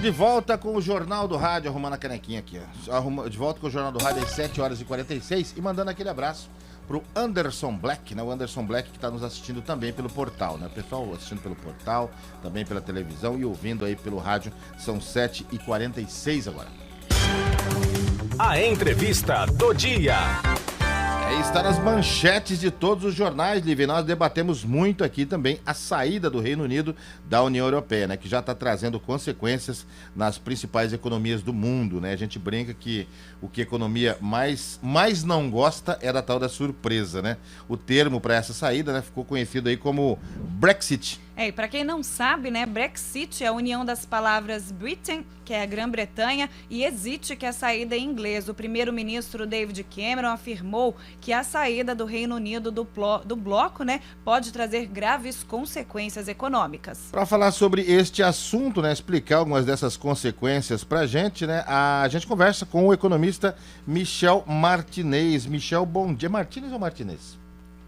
de volta com o Jornal do Rádio, arrumando a canequinha aqui, ó. De volta com o Jornal do Rádio às 7h46 e mandando aquele abraço pro Anderson Black, né? O Anderson Black que está nos assistindo também pelo portal, né? O pessoal assistindo pelo portal, também pela televisão e ouvindo aí pelo rádio. São 7h46 agora. A entrevista do dia. Está nas manchetes de todos os jornais, Lívia. Nós debatemos muito aqui também a saída do Reino Unido da União Europeia, né? Que já está trazendo consequências nas principais economias do mundo, né? A gente brinca que o que a economia mais não gosta é da tal da surpresa, né? O termo para essa saída, né, ficou conhecido aí como Brexit. E para quem não sabe, né, Brexit é a união das palavras Britain, que é a Grã-Bretanha, e exit, que é a saída em inglês. O primeiro-ministro David Cameron afirmou que a saída do Reino Unido do bloco, né, pode trazer graves consequências econômicas. Para falar sobre este assunto, né, explicar algumas dessas consequências para a gente, né, a gente conversa com o economista Michel Martinez. Michel, bom dia. Martinez ou Martinez?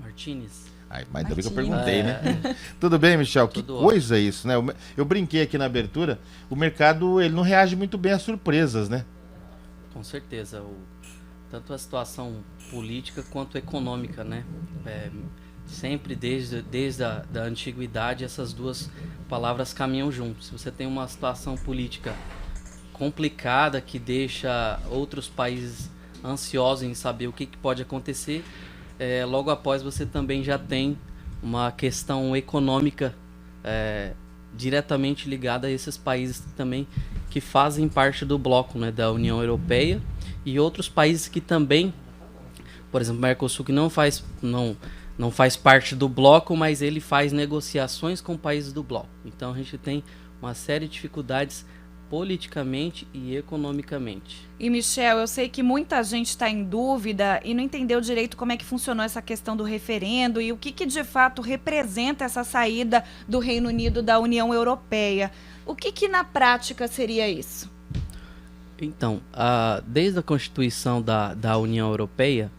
Martinez. Mas ainda bem que eu perguntei, né? Tudo bem, Michel? Que coisa isso, né? Eu brinquei aqui na abertura, o mercado ele não reage muito bem às surpresas, né? Com certeza. Tanto a situação política quanto econômica, né? Sempre desde a da antiguidade, essas duas palavras caminham juntos. Se você tem uma situação política complicada que deixa outros países ansiosos em saber o que pode acontecer, logo após você também já tem uma questão econômica diretamente ligada a esses países também que fazem parte do bloco, né, da União Europeia, e outros países que também, por exemplo, o Mercosul, que não faz parte do bloco, mas ele faz negociações com países do bloco. Então a gente tem uma série de dificuldades politicamente e economicamente. E Michel, eu sei que muita gente está em dúvida e não entendeu direito como é que funcionou essa questão do referendo e o que de fato representa essa saída do Reino Unido da União Europeia. O que na prática seria isso? Então, desde a Constituição da União Europeia,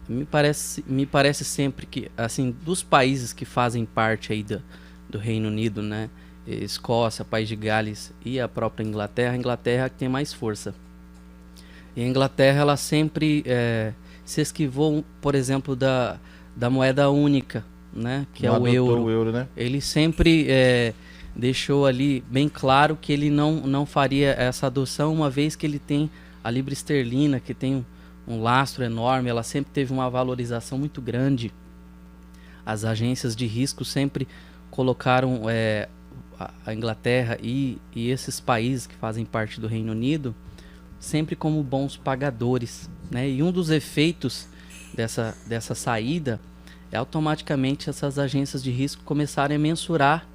me parece sempre que, assim, dos países que fazem parte aí do Reino Unido, né, Escócia, País de Gales e a própria Inglaterra, a Inglaterra que tem mais força. E a Inglaterra, ela sempre se esquivou, por exemplo, da moeda única, né, que é o euro. Né? Ele sempre deixou ali bem claro que ele não faria essa adoção, uma vez que ele tem a libra esterlina, que tem um lastro enorme, ela sempre teve uma valorização muito grande. As agências de risco sempre colocaram a Inglaterra e esses países que fazem parte do Reino Unido sempre como bons pagadores, né? E um dos efeitos dessa saída é automaticamente essas agências de risco começarem a mensurar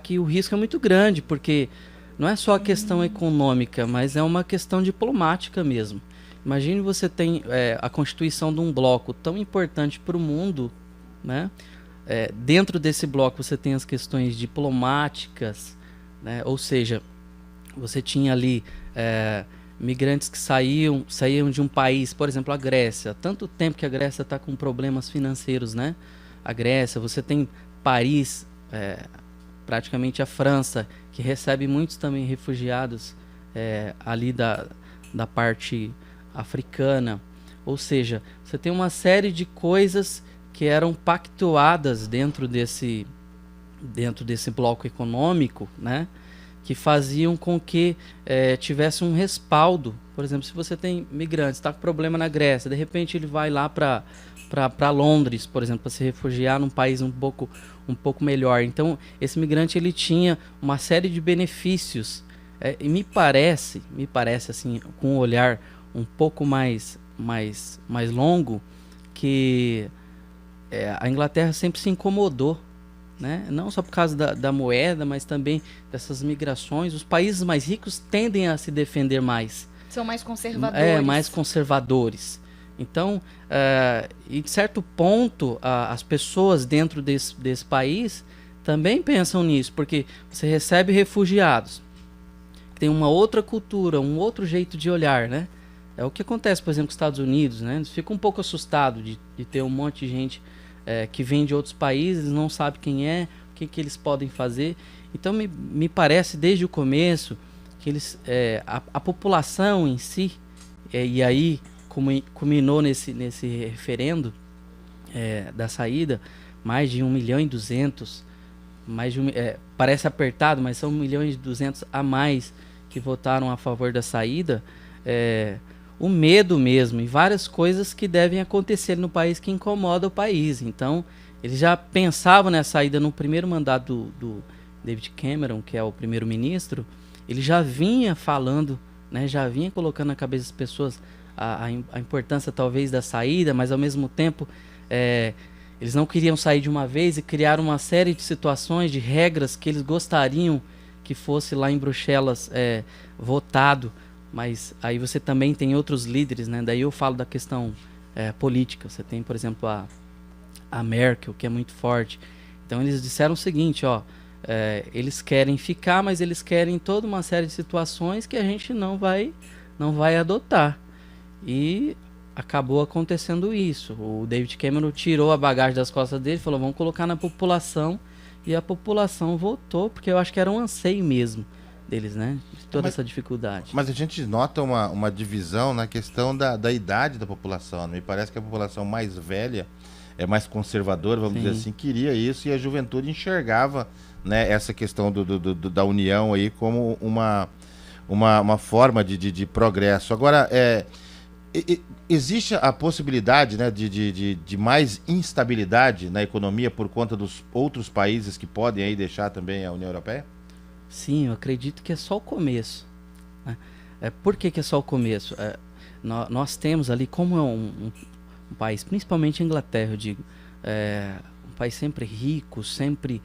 que o risco é muito grande, porque não é só a questão econômica, mas é uma questão diplomática mesmo. Imagine você tem a constituição de um bloco tão importante para o mundo, né? Dentro desse bloco você tem as questões diplomáticas, né? Ou seja, você tinha ali migrantes que saíam de um país, por exemplo, a Grécia. Tanto tempo que a Grécia está com problemas financeiros, né? A Grécia, você tem Paris, praticamente a França, que recebe muitos também refugiados ali da parte africana. Ou seja, você tem uma série de coisas que eram pactuadas dentro desse bloco econômico, né, que faziam com que tivesse um respaldo. Por exemplo, se você tem migrantes, está com problema na Grécia, de repente ele vai lá para Londres, por exemplo, para se refugiar num país um pouco melhor. Então, esse migrante ele tinha uma série de benefícios. E me parece assim, com um olhar um pouco mais longo, que a Inglaterra sempre se incomodou, né? Não só por causa da moeda, mas também dessas migrações. Os países mais ricos tendem a se defender mais. São mais conservadores. Mais conservadores. Então, e de certo ponto, as pessoas dentro desse país também pensam nisso, porque você recebe refugiados, que tem uma outra cultura, um outro jeito de olhar, né? É o que acontece, por exemplo, com os Estados Unidos, né? Eles ficam um pouco assustados de ter um monte de gente que vem de outros países, não sabe quem é, que eles podem fazer. Então me parece desde o começo que eles, a população em si, e aí culminou nesse referendo da saída, mais de 1.200.000, parece apertado, mas são 1.200.000 a mais que votaram a favor da saída. O medo mesmo e várias coisas que devem acontecer no país que incomodam o país. Então, eles já pensavam nessa saída no primeiro mandato do David Cameron, que é o primeiro-ministro. Ele já vinha falando, né, já vinha colocando na cabeça das pessoas a importância talvez da saída, mas ao mesmo tempo eles não queriam sair de uma vez e criaram uma série de situações, de regras que eles gostariam que fosse lá em Bruxelas votado. Mas aí você também tem outros líderes, né? Daí eu falo da questão política. Você tem, por exemplo, a Merkel, que é muito forte. Então eles disseram o seguinte, eles querem ficar, mas eles querem toda uma série de situações que a gente não vai adotar. E acabou acontecendo isso. O David Cameron tirou a bagagem das costas dele, falou, vamos colocar na população, e a população votou, porque eu acho que era um anseio mesmo deles, né? De toda essa dificuldade. Mas a gente nota uma divisão na questão da idade da população. Me parece que a população mais velha é mais conservadora, vamos dizer assim, queria isso, e a juventude enxergava, né, essa questão da união aí como uma forma de progresso. Agora, existe a possibilidade, né, de mais instabilidade na economia por conta dos outros países que podem aí deixar também a União Europeia? Sim, eu acredito que é só o começo, né? Por que é só o começo? Nós temos ali, como é um país, principalmente a Inglaterra, eu digo, um país sempre rico, sempre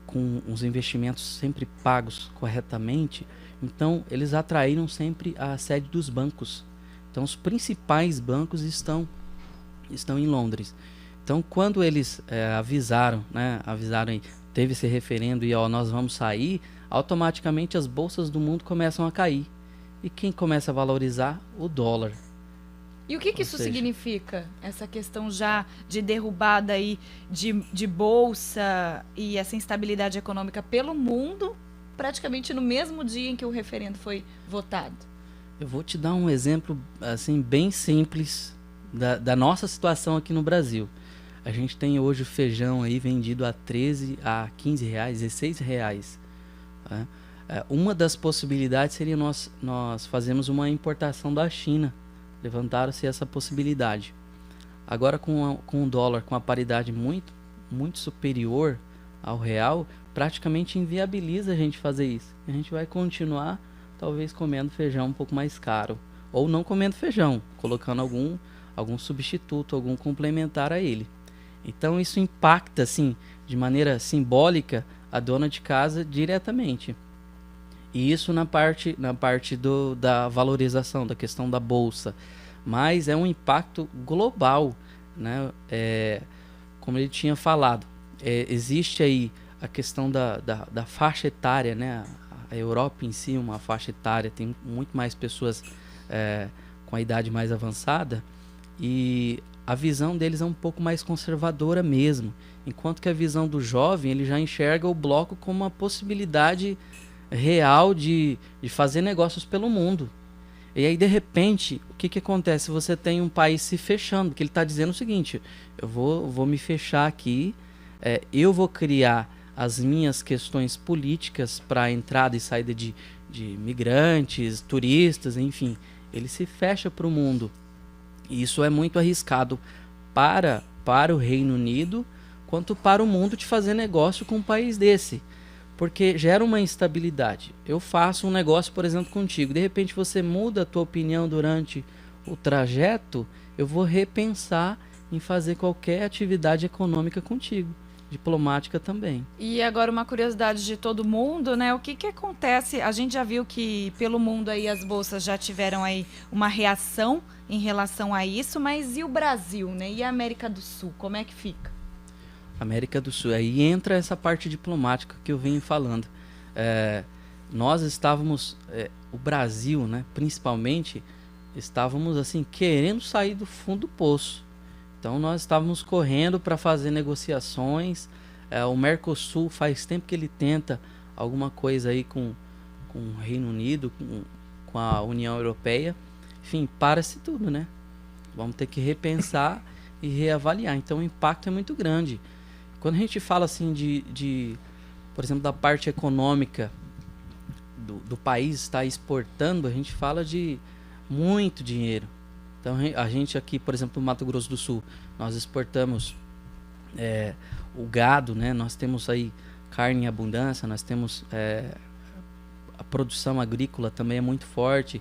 com os investimentos sempre pagos corretamente. Então, eles atraíram sempre a sede dos bancos. Então, os principais bancos estão em Londres. Então, quando eles avisaram aí, teve esse referendo e nós vamos sair, automaticamente as bolsas do mundo começam a cair. E quem começa a valorizar? O dólar. E o que isso significa? Essa questão já de derrubada aí de bolsa e essa instabilidade econômica pelo mundo, praticamente no mesmo dia em que o referendo foi votado. Eu vou te dar um exemplo assim bem simples da nossa situação aqui no Brasil. A gente tem hoje o feijão aí vendido a 13, a 15 reais, 16 reais. Né? Uma das possibilidades seria nós fazermos uma importação da China. Levantaram-se essa possibilidade. Agora com o dólar com a paridade muito, muito superior ao real, praticamente inviabiliza a gente fazer isso. A gente vai continuar talvez comendo feijão um pouco mais caro. Ou não comendo feijão, colocando algum substituto, algum complementar a ele. Então isso impacta, assim, de maneira simbólica, a dona de casa diretamente. E isso na parte da valorização, da questão da bolsa. Mas é um impacto global, né? Como ele tinha falado, existe aí a questão da faixa etária, né? A Europa em si, uma faixa etária, tem muito mais pessoas com a idade mais avançada, e a visão deles é um pouco mais conservadora mesmo, enquanto que a visão do jovem, ele já enxerga o bloco como uma possibilidade real de fazer negócios pelo mundo. E aí, de repente, o que acontece? Você tem um país se fechando, porque ele está dizendo o seguinte, eu vou me fechar aqui, eu vou criar as minhas questões políticas para a entrada e saída de migrantes, turistas, enfim. Ele se fecha para o mundo. E isso é muito arriscado para o Reino Unido, quanto para o mundo de fazer negócio com um país desse. Porque gera uma instabilidade. Eu faço um negócio, por exemplo, contigo. De repente você muda a tua opinião durante o trajeto, eu vou repensar em fazer qualquer atividade econômica contigo. Diplomática também. E agora uma curiosidade de todo mundo, né? O que acontece? A gente já viu que pelo mundo aí as bolsas já tiveram aí uma reação em relação a isso, mas e o Brasil, né? E a América do Sul, como é que fica? América do Sul, aí entra essa parte diplomática que eu venho falando. Nós estávamos, o Brasil, né, principalmente, estávamos assim querendo sair do fundo do poço. Então nós estávamos correndo para fazer negociações O Mercosul faz tempo que ele tenta alguma coisa aí com o Reino Unido, com a União Europeia. Enfim, para-se tudo, né? Vamos ter que repensar e reavaliar. Então o impacto é muito grande. Quando a gente fala assim por exemplo, da parte econômica do país estar exportando, a gente fala de muito dinheiro. Então a gente aqui, por exemplo, no Mato Grosso do Sul, nós exportamos o gado, né? Nós temos aí carne em abundância, nós temos a produção agrícola também é muito forte.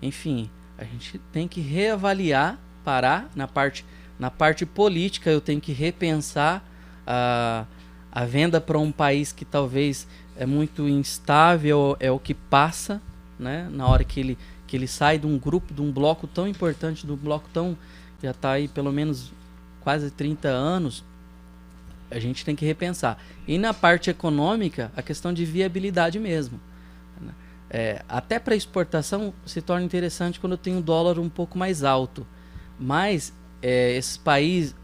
Enfim, a gente tem que reavaliar, parar na parte política. Eu tenho que repensar a venda para um país que talvez é muito instável, é o que passa, né? Na hora que ele sai de um grupo, de um bloco tão importante, de um bloco tão, já está aí pelo menos quase 30 anos, a gente tem que repensar. E na parte econômica, a questão de viabilidade mesmo. Até para exportação se torna interessante quando tem um dólar um pouco mais alto. Mas esses países,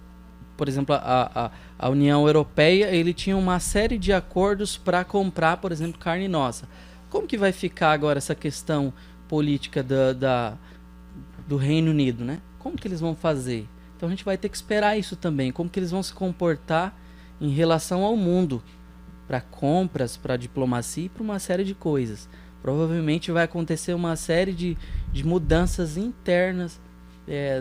por exemplo, a União Europeia, ele tinha uma série de acordos para comprar, por exemplo, carne nossa. Como que vai ficar agora essa questão política do Reino Unido, né? Como que eles vão fazer? Então a gente vai ter que esperar isso também. Como que eles vão se comportar em relação ao mundo, para compras, para diplomacia e para uma série de coisas. Provavelmente vai acontecer uma série de mudanças internas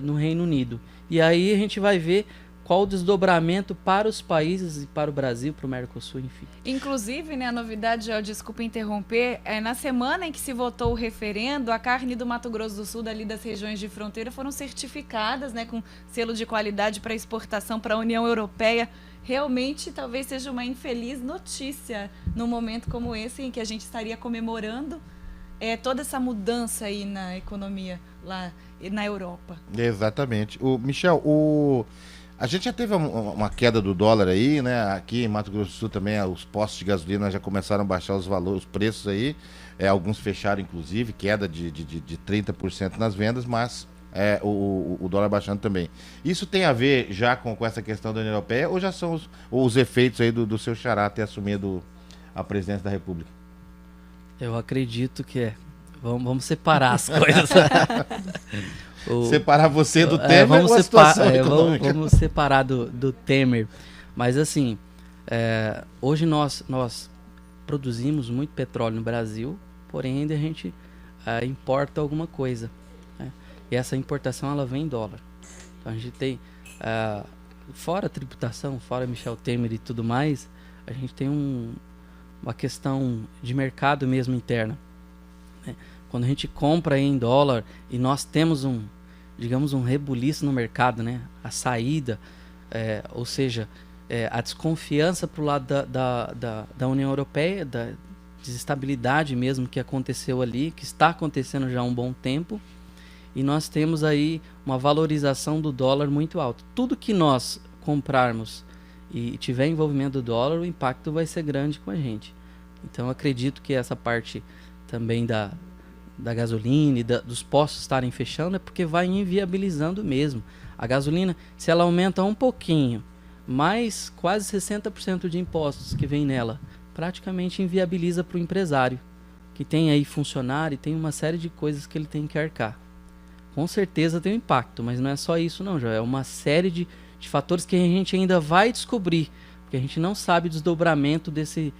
no Reino Unido. E aí a gente vai ver qual o desdobramento para os países e para o Brasil, para o Mercosul, enfim. Inclusive, né, a novidade, desculpa interromper, na semana em que se votou o referendo, a carne do Mato Grosso do Sul, dali das regiões de fronteira, foram certificadas, né, com selo de qualidade para exportação para a União Europeia. Realmente, talvez seja uma infeliz notícia num momento como esse, em que a gente estaria comemorando toda essa mudança aí na economia lá na Europa. Exatamente. Michel, a gente já teve uma queda do dólar aí, né? Aqui em Mato Grosso do Sul também, os postos de gasolina já começaram a baixar os preços aí. Alguns fecharam, inclusive, queda de 30% nas vendas, mas o dólar baixando também. Isso tem a ver já com essa questão da União Europeia ou já são os efeitos aí do seu xará ter assumido a presidência da República? Eu acredito que Vamos separar as coisas. Separar você do Temer ou a situação econômica? Vamos separar do Temer. Mas assim, hoje nós produzimos muito petróleo no Brasil, porém ainda a gente importa alguma coisa, né? E essa importação ela vem em dólar. Então a gente tem, fora a tributação, fora Michel Temer e tudo mais, a gente tem uma questão de mercado mesmo interna. Quando a gente compra em dólar e nós temos digamos um rebuliço no mercado, né? A saída, ou seja, a desconfiança para o lado da União Europeia, da desestabilidade mesmo que aconteceu ali, que está acontecendo já há um bom tempo, e nós temos aí uma valorização do dólar muito alta. Tudo que nós comprarmos e tiver envolvimento do dólar, o impacto vai ser grande com a gente. Então eu acredito que essa parte também da gasolina e dos postos estarem fechando é porque vai inviabilizando mesmo. A gasolina, se ela aumenta um pouquinho, mais quase 60% de impostos que vem nela, praticamente inviabiliza para o empresário, que tem aí funcionário e tem uma série de coisas que ele tem que arcar. Com certeza tem um impacto, mas não é só isso não, Joel. É uma série de fatores que a gente ainda vai descobrir, porque a gente não sabe o desdobramento desse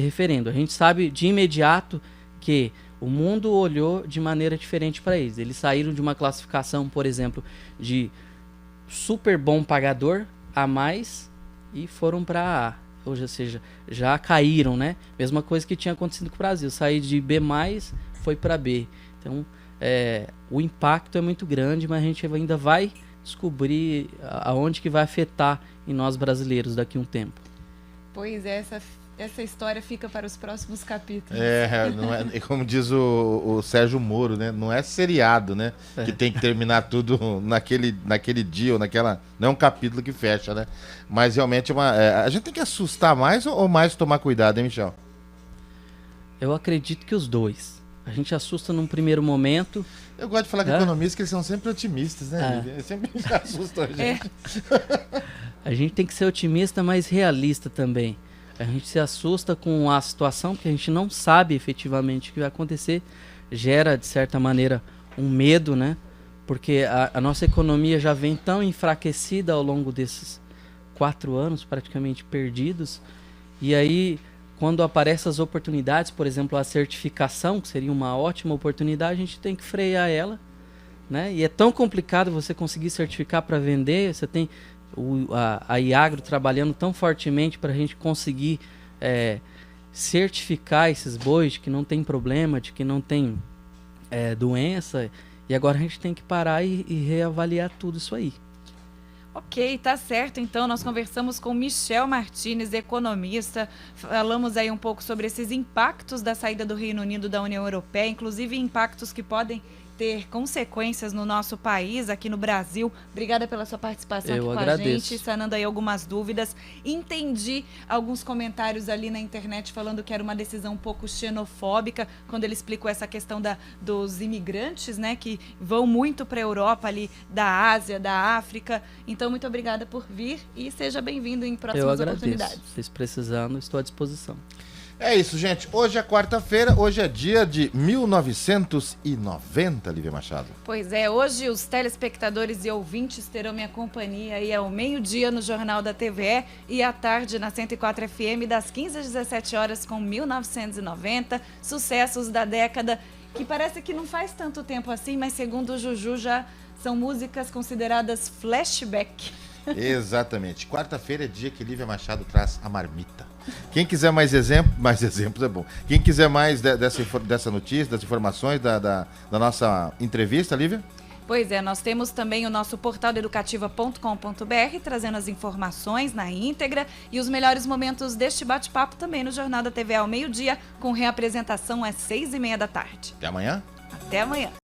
referendo. A gente sabe de imediato que o mundo olhou de maneira diferente para eles. Eles saíram de uma classificação, por exemplo, de super bom pagador a mais e foram para A. Ou seja, já caíram, né? Mesma coisa que tinha acontecido com o Brasil. Sair de B+, foi para B. Então, o impacto é muito grande, mas a gente ainda vai descobrir aonde que vai afetar em nós brasileiros daqui a um tempo. Pois é, essa história fica para os próximos capítulos. Não é, como diz o Sérgio Moro, né? Não é seriado, né? Que tem que terminar tudo naquele dia ou naquela... Não é um capítulo que fecha, né? Mas realmente a gente tem que assustar mais ou mais tomar cuidado, hein, Michel? Eu acredito que os dois. A gente assusta num primeiro momento. Eu gosto de falar com economistas que eles são sempre otimistas, né? Eles sempre assustam a gente. A gente tem que ser otimista, mas realista também. A gente se assusta com a situação, porque a gente não sabe efetivamente o que vai acontecer. Gera, de certa maneira, um medo, né? Porque a nossa economia já vem tão enfraquecida ao longo desses 4 anos, praticamente perdidos. E aí, quando aparecem as oportunidades, por exemplo, a certificação, que seria uma ótima oportunidade, a gente tem que frear ela, né? E é tão complicado você conseguir certificar para vender. Você tem a Iagro trabalhando tão fortemente para a gente conseguir certificar esses bois de que não tem problema, de que não tem doença. E agora a gente tem que parar e reavaliar tudo isso aí. Ok, tá certo. Então, nós conversamos com Michel Martins, economista. Falamos aí um pouco sobre esses impactos da saída do Reino Unido da União Europeia, inclusive impactos que podem ter consequências no nosso país, aqui no Brasil. Obrigada pela sua participação aqui com a gente, sanando aí algumas dúvidas. Entendi alguns comentários ali na internet falando que era uma decisão um pouco xenofóbica, quando ele explicou essa questão dos imigrantes, né, que vão muito para a Europa ali, da Ásia, da África. Então, muito obrigada por vir e seja bem-vindo em próximas oportunidades. Vocês precisando, estou à disposição. É isso, gente. Hoje é quarta-feira, hoje é dia de 1990, Lívia Machado. Pois é, hoje os telespectadores e ouvintes terão minha companhia aí ao meio-dia no Jornal da TVE e à tarde na 104 FM, das 15 às 17 horas com 1990, sucessos da década, que parece que não faz tanto tempo assim, mas segundo o Juju já são músicas consideradas flashback. Exatamente. Quarta-feira é dia que Lívia Machado traz a marmita. Quem quiser mais exemplos é bom. Quem quiser mais dessa notícia, das informações da nossa entrevista, Lívia? Pois é, nós temos também o nosso portal educativa.com.br, trazendo as informações na íntegra e os melhores momentos deste bate-papo também no Jornal da TV ao meio-dia, com reapresentação às 6h30 da tarde. Até amanhã. Até amanhã.